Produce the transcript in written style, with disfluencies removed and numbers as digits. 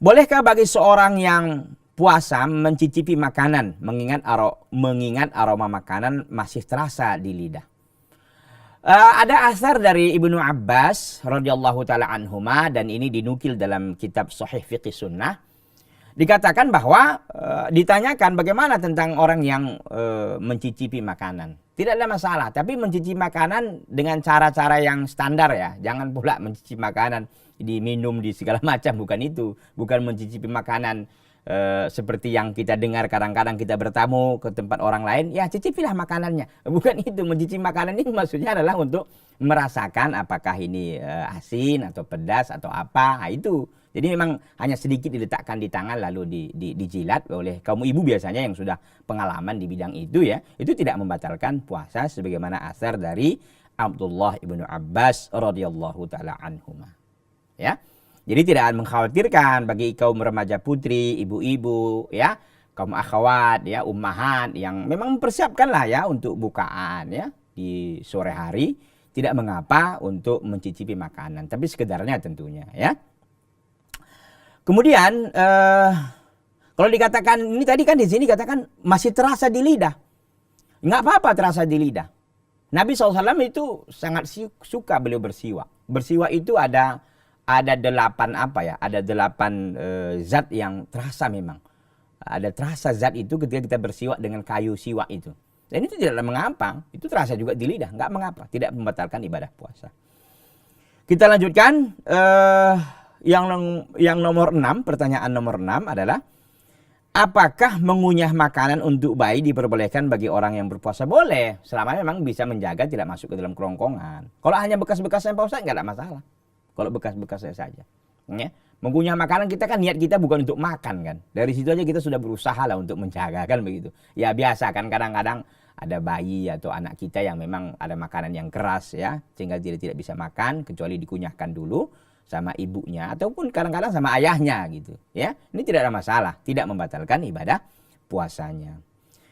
Bolehkah bagi seorang yang puasa mencicipi makanan mengingat aroma makanan masih terasa di lidah? Ada asar dari Ibnu Abbas radhiyallahu taala anhuma, dan ini dinukil dalam kitab Sahih Fiqh Sunnah. Dikatakan bahwa ditanyakan bagaimana tentang orang yang mencicipi makanan. Tidak ada masalah, tapi mencicipi makanan dengan cara-cara yang standar ya. Jangan pula mencicipi makanan diminum di segala macam, bukan itu. Bukan mencicipi makanan seperti yang kita dengar kadang-kadang kita bertamu ke tempat orang lain, ya cicipilah makanannya. Bukan itu. Mencicipi makanan ini maksudnya adalah untuk merasakan apakah ini asin atau pedas atau apa. Nah, itu. Jadi memang hanya sedikit diletakkan di tangan lalu dijilat oleh kaum ibu biasanya yang sudah pengalaman di bidang itu ya. Itu tidak membatalkan puasa sebagaimana asar dari Abdullah ibnu Abbas radhiyallahu taala anhuma. Ya. Jadi tidak mengkhawatirkan bagi kaum remaja putri, ibu-ibu ya, kaum akhwat ya, ummahat yang memang mempersiapkanlah ya untuk bukaan ya di sore hari, tidak mengapa untuk mencicipi makanan, tapi sekedarnya tentunya ya. Kemudian kalau dikatakan ini tadi kan di sini katakan masih terasa di lidah, nggak apa-apa terasa di lidah. Nabi SAW itu sangat suka beliau bersiwak. Bersiwak itu ada 8 apa ya? Ada 8 zat yang terasa memang. Ada terasa zat itu ketika kita bersiwak dengan kayu siwak itu. Dan itu tidak mengapa, itu terasa juga di lidah, nggak mengapa, tidak membatalkan ibadah puasa. Kita lanjutkan. Yang nomor 6, pertanyaan nomor 6 adalah, apakah mengunyah makanan untuk bayi diperbolehkan bagi orang yang berpuasa? Boleh, selama memang bisa menjaga tidak masuk ke dalam kerongkongan. Kalau hanya bekas-bekasnya Pak Ustaz, nggak ada masalah. Kalau bekas-bekasnya saja. Ya. Mengunyah makanan kita kan niat kita bukan untuk makan kan. Dari situ aja kita sudah berusaha lah untuk menjaga kan begitu. Ya biasa kan kadang-kadang ada bayi atau anak kita yang memang ada makanan yang keras ya. Sehingga tidak bisa makan kecuali dikunyahkan dulu sama ibunya ataupun kadang-kadang sama ayahnya gitu ya. Ini tidak ada masalah, tidak membatalkan ibadah puasanya.